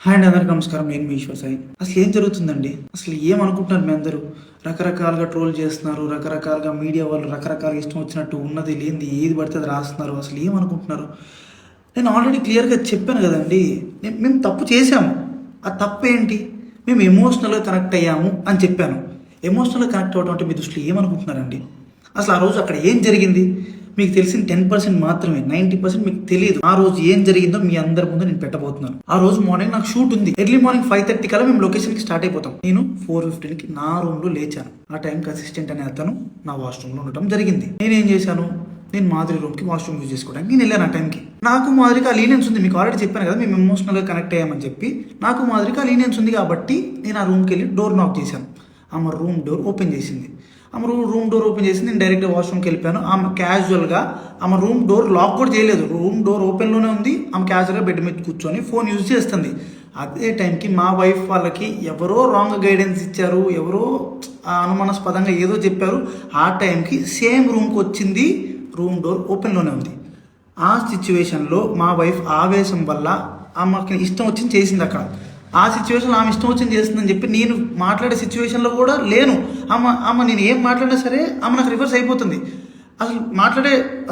Hi అండి, అందరికీ నమస్కారం. నేను మీ ఈశ్వర్ సాయి. అసలు ఏం జరుగుతుందండి? అసలు ఏమనుకుంటున్నారు మీ అందరూ? రకరకాలుగా ట్రోల్ చేస్తున్నారు, రకరకాలుగా మీడియా వాళ్ళు రకరకాలుగా ఇష్టం వచ్చినట్టు ఉన్నది లేనిది ఏది పడితే అది రాస్తున్నారు. అసలు ఏమనుకుంటున్నారు? నేను ఆల్రెడీ క్లియర్గా చెప్పాను కదండి. మేము తప్పు చేశాము. ఆ తప్పు ఏంటి? మేము ఎమోషనల్గా కనెక్ట్ అయ్యాము అని చెప్పాను. ఎమోషనల్గా కనెక్ట్ అవ్వడం అంటే మీ దృష్టిలో ఏమనుకుంటున్నారండి? అసలు ఆ రోజు అక్కడ ఏం జరిగింది? మీకు తెలిసిన 10% మాత్రమే, 90% మీకు తెలియదు. ఆ రోజు ఏం జరిగిందో మీ అందరి ముందు నేను పెట్టబోతున్నాను. ఆ రోజు మార్నింగ్ నాకు షూట్ ఉంది. ఎర్లీ మార్నింగ్ 5:30 కల్లా మేము లొకేషన్కి స్టార్ట్ అయిపోతాం. నేను 4:15కి నా రూమ్లో లేచాను. ఆ టైంకి అసిస్టెంట్ అనే అతను నా వాష్రూమ్లో ఉండటం జరిగింది. నేనేం చేశాను? నేను మాధురి రూమ్కి వాష్రూమ్ యూజ్ చేసుకోవడానికి నేను వెళ్ళాను. ఆ టైంకి నాకు మాధురికి ఆ లీనియన్స్ ఉంది. మీకు ఆల్రెడీ చెప్పాను కదా, మేము ఎమోషనల్గా కనెక్ట్ అయ్యామని చెప్పి. నాకు మాధురికి ఆ లీనియన్స్ ఉంది కాబట్టి నేను ఆ రూమ్కి వెళ్ళి డోర్ నాక్ చేశాను. ఆమె రూమ్ డోర్ ఓపెన్ చేసింది. ఆమె రూమ్ డోర్ ఓపెన్ చేసి నేను డైరెక్ట్గా వాష్రూమ్కి వెళ్ళిపోయాను. ఆమె క్యాజువల్గా ఆమె రూమ్ డోర్ లాక్ కూడా చేయలేదు. రూమ్ డోర్ ఓపెన్లోనే ఉంది. ఆమె క్యాజువల్గా బెడ్ మీద కూర్చొని ఫోన్ యూజ్ చేస్తుంది. అదే టైంకి మా వైఫ్ వాళ్ళకి ఎవరో రాంగ్ గైడెన్స్ ఇచ్చారు, ఎవరో అనుమానాస్పదంగా ఏదో చెప్పారు. ఆ టైంకి సేమ్ రూమ్కి వచ్చింది. రూమ్ డోర్ ఓపెన్లోనే ఉంది. ఆ సిచ్యువేషన్లో మా వైఫ్ ఆవేశం వల్ల ఆమెకి ఇష్టం వచ్చింది చేసింది. అక్కడ ఆ సిచ్యువేషన్లో ఆమె ఇష్టం వచ్చింది చేస్తుందని చెప్పి నేను మాట్లాడే సిచ్యువేషన్లో కూడా లేను. ఆమె నేను ఏం మాట్లాడినా సరే ఆమె నాకు రివర్స్ అయిపోతుంది.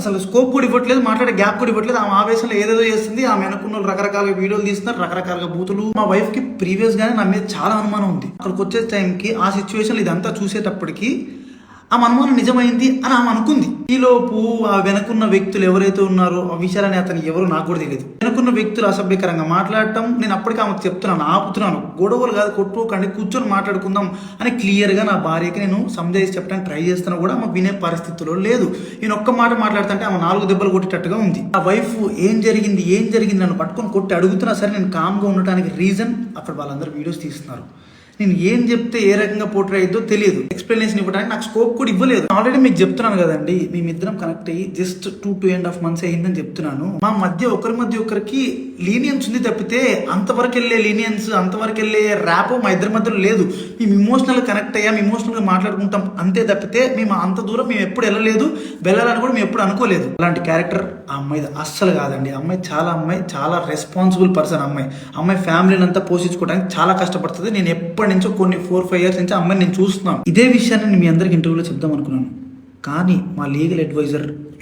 అసలు స్కోప్ కూడా ఇవ్వట్లేదు, మాట్లాడే గ్యాప్ కూడా ఇవ్వట్లేదు. ఆమె ఆవేశంలో ఏదేదో చేస్తుంది. ఆమె అనుకున్న రకరకాల వీడియోలు తీస్తున్నారు, రకరకాల బూతులు. మా వైఫ్కి ప్రీవియస్గానే నా మీద చాలా అనుమానం ఉంది. అక్కడికి వచ్చే టైంకి ఆ సిచ్యువేషన్లో ఇదంతా చూసేటప్పటికి ఆమె అనుమానం నిజమైంది అని ఆమె అనుకుంది. ఈలోపు ఆ వెనుకున్న వ్యక్తులు ఎవరైతే ఉన్నారో ఆ విషయాలని అతను ఎవరు నాకు కూడా తెలియదు. వెనుకున్న వ్యక్తులు అసభ్యకరంగా మాట్లాడటం నేను అప్పటికి ఆమెకు చెప్తున్నాను, ఆపుతున్నాను. గొడవలు కాదు, కొట్టుకోకండి, కూర్చొని మాట్లాడుకుందాం అని క్లియర్గా నా భార్యకి నేను సంజాయిషి చెప్పడానికి ట్రై చేస్తున్నా కూడా ఆమె వినే పరిస్థితిలో లేదు. నేను ఒక్క మాట మాట్లాడుతుంటే ఆమె 4 దెబ్బలు కొట్టేటట్టుగా ఉంది. ఆ వైఫ్ ఏం జరిగింది నన్ను పట్టుకొని కొట్టి అడుగుతున్నా సరే నేను కామ్గా ఉండటానికి రీజన్ అక్కడ వాళ్ళందరూ వీడియోస్ తీస్తున్నారు. నేను ఏం చెప్తే ఏ రకంగా పోర్ట్రే అయ్యిద్దో తెలియదు. ఎక్స్ప్లెనేషన్ ఇవ్వడానికి నాకు స్కోప్ కూడా ఇవ్వలేదు. ఆల్రెడీ మీకు చెప్తున్నాను కదండి, మేమిద్దరం కనెక్ట్ అయ్యి జస్ట్ 2.5 months అయ్యిందని చెప్తున్నాను. మా మధ్య ఒకరికి లీనియన్స్ ఉంది తప్పితే అంతవరకు వెళ్ళే లీనియన్స్, అంతవరకు వెళ్ళే ర్యాపో మా ఇద్దరి మధ్యలో లేదు. మేము ఇమోషనల్గా కనెక్ట్ అయ్యాం, ఇమోషనల్గా మాట్లాడుకుంటాం అంతే తప్పితే మేము అంత దూరం మేము ఎప్పుడు వెళ్ళాలని కూడా మేము ఎప్పుడు అనుకోలేదు. అలాంటి క్యారెక్టర్ ఆ అమ్మాయిది అస్సలు కాదండి. అమ్మాయి చాలా రెస్పాన్సిబుల్ పర్సన్. అమ్మాయి ఫ్యామిలీని అంతా పోషించుకోవడానికి చాలా కష్టపడుతుంది. నేను ఎప్పటి నుంచో కొన్ని 4-5 years నుంచి అమ్మాయిని నేను చూస్తున్నాను. ఇదే విషయాన్ని నేను మీ అందరికి ఇంటర్వ్యూలో చెప్దాం అనుకున్నాను. కానీ మా లీగల్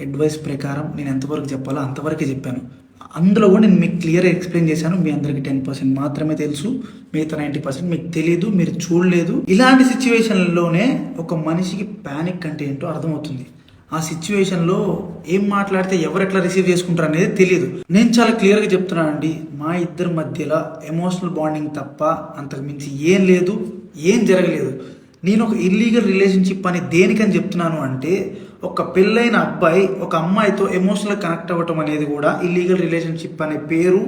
అడ్వైస్ ప్రకారం నేను ఎంతవరకు చెప్పాలో అంతవరకే చెప్పాను. అందులో కూడా నేను మీకు క్లియర్గా ఎక్స్ప్లెయిన్ చేశాను. మీ అందరికి 10% మాత్రమే తెలుసు, మిగతా 90% మీకు తెలియదు, మీరు చూడలేదు. ఇలాంటి సిచ్యువేషన్లోనే ఒక మనిషికి ప్యానిక్ అంటే ఏంటో అర్థమవుతుంది. ఆ సిచ్యువేషన్లో ఏం మాట్లాడితే ఎవరు ఎట్లా రిసీవ్ చేసుకుంటారు అనేది తెలియదు. నేను చాలా క్లియర్గా చెప్తున్నానండి, మా ఇద్దరి మధ్యలో ఎమోషనల్ బాండింగ్ తప్ప అంతకు మించి ఏం లేదు, ఏం జరగలేదు. నేను ఒక ఇల్లీగల్ రిలేషన్షిప్ అని దేనికని చెప్తున్నాను అంటే, ఒక పెళ్ళైన అబ్బాయి ఒక అమ్మాయితో ఎమోషనల్ కనెక్ట్ అవ్వటం అనేది కూడా ఇల్లీగల్ రిలేషన్షిప్ అనే పేరు,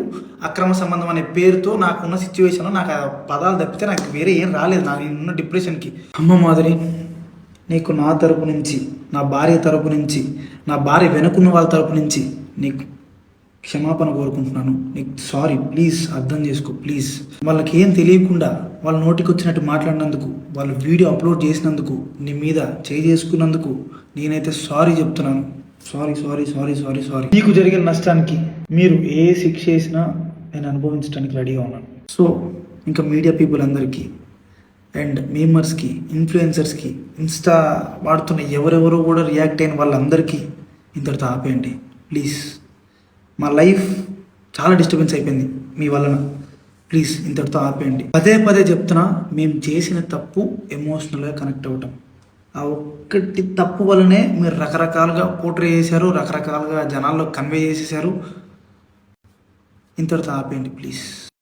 అక్రమ సంబంధం అనే పేరుతో నాకున్న సిచ్యువేషన్లో నాకు ఆ పదాలు తప్పితే నాకు వేరే ఏం రాలేదు. నాకు నేనున్న డిప్రెషన్కి. అమ్మ మాధురి, నీకు నా తరపు నుంచి, నా భార్య తరపు నుంచి, నా భార్య వెనుకున్న వాళ్ళ తరపు నుంచి నీకు క్షమాపణ కోరుకుంటున్నాను. నీకు సారీ, ప్లీజ్ అర్థం చేసుకో, ప్లీజ్. వాళ్ళకి ఏం తెలియకుండా వాళ్ళ నోటికి వచ్చినట్టు మాట్లాడినందుకు, వాళ్ళు వీడియో అప్లోడ్ చేసినందుకు, నీ మీద చేసుకున్నందుకు నేనైతే సారీ చెప్తున్నాను. సారీ. మీకు జరిగిన నష్టానికి మీరు ఏ శిక్ష చేసినా నేను అనుభవించడానికి రెడీగా ఉన్నాను. సో ఇంకా మీడియా పీపుల్ అందరికీ అండ్ మీమర్స్కి, ఇన్ఫ్లుయెన్సర్స్కి, ఇన్స్టా వాడుతున్న ఎవరెవరో కూడా రియాక్ట్ అయిన వాళ్ళందరికీ ఇంతటితో ఆపేయండి ప్లీజ్. మా లైఫ్ చాలా డిస్టర్బెన్స్ అయిపోయింది మీ వలన. ప్లీజ్ ఇంతటితో ఆపేయండి. పదే చెప్తున్నా, మేము చేసిన తప్పు ఎమోషనల్గా కనెక్ట్ అవ్వటం. ఆ ఒక్కటి తప్పు వల్లనే మీరు రకరకాలుగా పోర్ట్రే చేశారు, రకరకాలుగా జనాల్లో కన్వే చేసేసారు. ఇంతటితో ఆపేయండి ప్లీజ్.